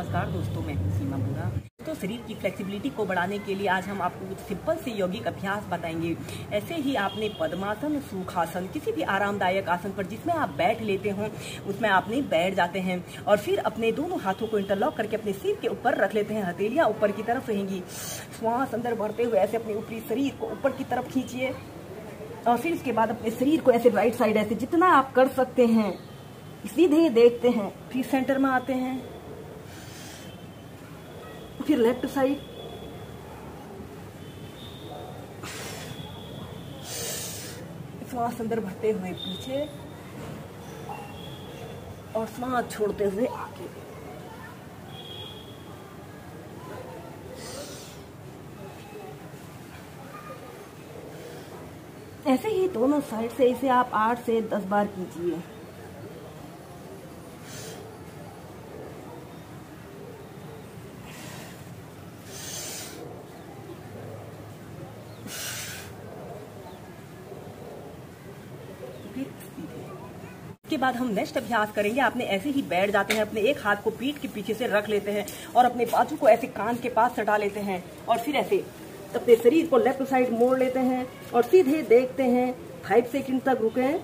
नमस्कार दोस्तों, मैं हूं सीमा बुरा। तो शरीर की फ्लेक्सिबिलिटी को बढ़ाने के लिए आज हम आपको कुछ सिंपल से यौगिक अभ्यास बताएंगे। ऐसे ही आपने पद्मासन, सुखासन, किसी भी आरामदायक आसन पर जिसमें आप बैठ लेते हो उसमें आपने बैठ जाते हैं और फिर अपने दोनों हाथों को इंटरलॉक करके अपने सिर के ऊपर रख लेते हैं। हथेलियां ऊपर की तरफ रहेंगी। श्वास अंदर भरते हुए ऐसे अपने ऊपरी शरीर को ऊपर की तरफ खींचिए और फिर इसके बाद अपने शरीर को ऐसे राइट साइड ऐसे जितना आप कर सकते हैं सीधे देखते हैं। फिर सेंटर में आते हैं, फिर लेफ्ट साइड, श्वास अंदर भरते हुए पीछे और श्वास छोड़ते हुए आगे। ऐसे ही दोनों साइड से इसे आप 8 से 10 बार कीजिए। इसके बाद हम नेक्स्ट अभ्यास करेंगे। आपने ऐसे ही बैठ जाते हैं, अपने एक हाथ को पीठ के पीछे से रख लेते हैं और अपने बाजू को ऐसे कान के पास सटा लेते हैं और फिर ऐसे अपने शरीर को लेफ्ट साइड मोड़ लेते हैं और सीधे देखते हैं। 5 सेकंड तक रुकें,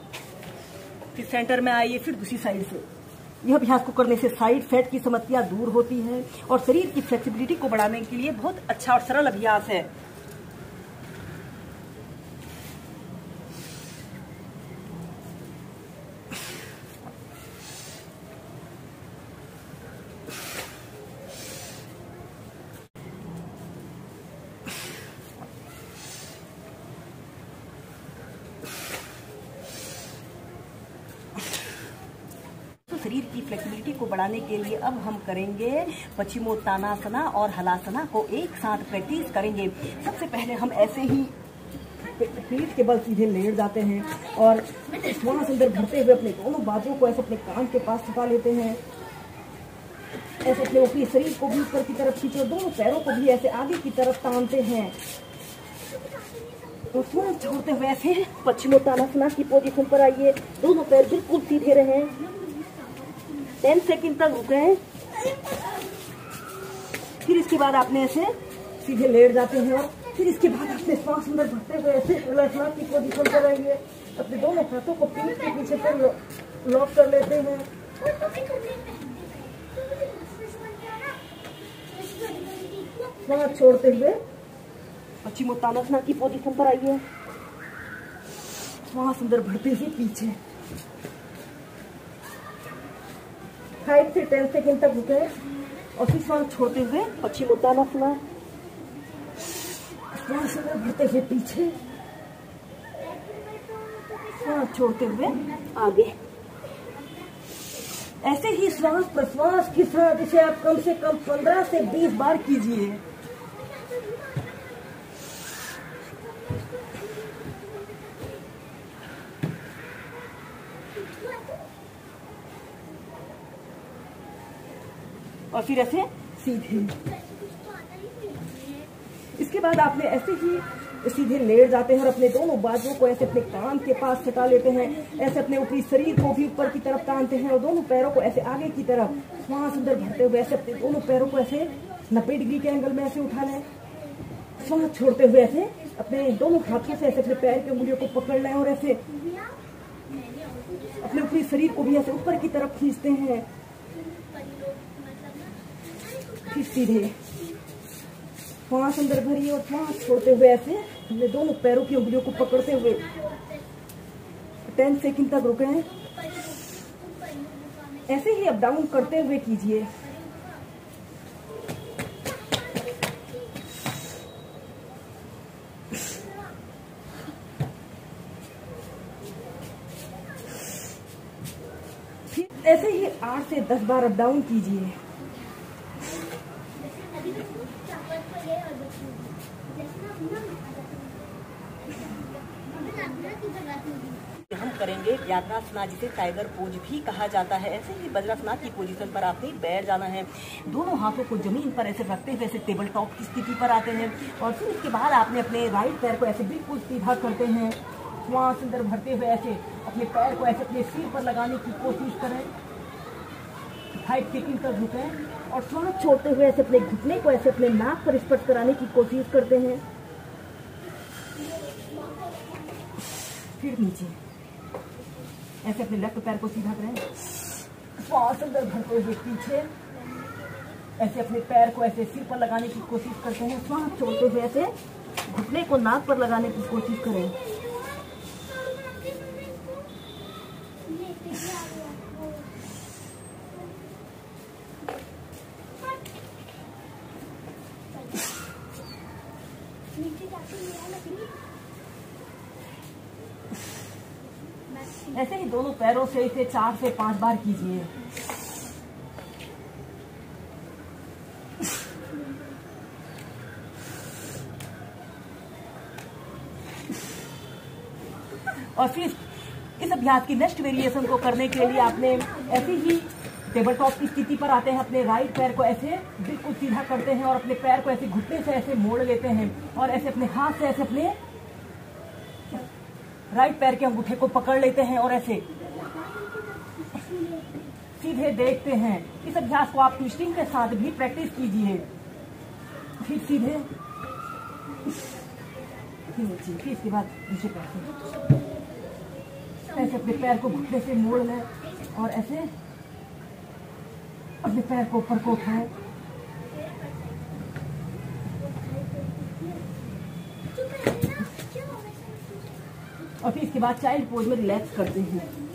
फिर सेंटर में आइए, फिर दूसरी साइड से। यह अभ्यास को करने से साइड फैट की समस्या दूर होती है और शरीर की फ्लेक्सिबिलिटी को बढ़ाने के लिए बहुत अच्छा और सरल अभ्यास है। शरीर की फ्लेक्सिबिलिटी को बढ़ाने के लिए अब हम करेंगे पश्चिमोत्तानासना और हलासना को एक साथ प्रैक्टिस करेंगे। सबसे पहले हम ऐसे ही पीठ के बल सीधे लेट जाते हैं और श्वास अंदर भरते हुए अपने दोनों बाजुओं को ऐसे अपने कान के पास छुपा लेते हैं। ऐसे अपने ऊपरी शरीर को भी ऊपर की तरफ खींचे और दोनों पैरों को भी ऐसे आगे की तरफ तानते हैं और श्वास छोड़ते हुए ऐसे पश्चिमोत्तानासना की पोजीशन पर आइए। दोनों पैर बिल्कुल सीधे रहें। 10 सेकंड तक रुके। फिर इसके बाद आपने ऐसे सीधे लेट जाते हैं और फिर इसके बाद आपने श्वास अंदर भरते हुए ऐसे हलासना की पोजीशन पर आइए। अपने दोनों हाथों को पीठ के पीछे पर लॉक कर लेते हैं। श्वास छोड़ते हुए पश्चिमोत्तानासना की पोजीशन पर आइए। श्वास अंदर भरते हुए पीछे। 5 से 10 सेकंड तक रुके और फिर श्वास छोड़ते हुए पश्चिमोत्तानासना। श्वास अंदर भरते हुए पीछे, श्वास छोड़ते हुए आगे। ऐसे ही श्वास प्रश्वास के साथ इसे आप कम से कम 15 से 20 बार कीजिए। और फिर ऐसे सीधे। इसके बाद आपने ऐसे ही सीधे लेट जाते हैं और अपने दोनों बाजुओं को ऐसे अपने कान के पास सटा लेते हैं। ऐसे अपने ऊपरी शरीर को भी ऊपर की तरफ तानते हैं और दोनों पैरों को ऐसे आगे की तरफ श्वास अंदर भरते हुए ऐसे अपने दोनों पैरों को ऐसे 90 डिग्री के एंगल में ऐसे उठा लें। श्वास छोड़ते हुए ऐसे अपने दोनों हाथों से ऐसे अपने पैर की उंगलियों को पकड़ लें और ऐसे अपने ऊपरी शरीर को भी ऐसे ऊपर की तरफ खींचते हैं। फिर सीधे श्वास अंदर भरिए और श्वास छोड़ते हुए ऐसे अपने दोनों पैरों की उंगलियों को पकड़ते हुए 10 सेकंड तक रुके हैं। ऐसे ही अप डाउन करते हुए कीजिए। फिर ऐसे ही 8 से 10 बार अप डाउन कीजिए। हम करेंगे व्याघ्रासना, जिसे टाइगर पोज भी कहा जाता है। ऐसे ही वज्रासना की पोजीशन पर आपने बैठ जाना है। दोनों हाथों को जमीन पर ऐसे रखते हुए ऐसे टेबल टॉप की स्थिति पर आते हैं और फिर इसके बाद आपने अपने राइट पैर को ऐसे बिल्कुल सीधा करते हैं। श्वास अंदर भरते हुए ऐसे अपने पैर को ऐसे अपने सिर पर लगाने की कोशिश करें। 5 सेकंड तक रुकें। और सांस छोड़ते हुए ऐसे अपने घुटने को ऐसे अपने नाक पर स्पर्श कराने की कोशिश करते हैं। फिर नीचे ऐसे अपने लेफ्ट पैर को सीधा करें, श्वास अंदर भरते हुए पीछे ऐसे अपने पैर को ऐसे सिर पर लगाने की कोशिश करते हैं। श्वास छोड़ते हुए ऐसे घुटने को नाक पर लगाने की कोशिश करें। ऐसे ही दोनों पैरों से इसे 4 से 5 बार कीजिए। और फिर इस अभ्यास की नेक्स्ट वेरिएशन को करने के लिए आपने ऐसे ही टेबल टॉप की स्थिति पर आते हैं। अपने राइट पैर को ऐसे बिल्कुल सीधा करते हैं और अपने पैर को ऐसे घुटने से ऐसे मोड़ लेते हैं और ऐसे अपने हाथ से ऐसे अपने राइट पैर के अंगूठे को पकड़ लेते हैं और ऐसे सीधे देखते हैं। इस अभ्यास को आप ट्विस्टिंग के साथ भी प्रैक्टिस कीजिए। फिर सीधे, फिर इसके बाद नीचे पैर ऐसे अपने पैर को घुटने से मोड़ लें और ऐसे अपने पैर को ऊपर को उठाएं। और फिर इसके बाद चाइल्ड पोज में रिलैक्स करते हैं।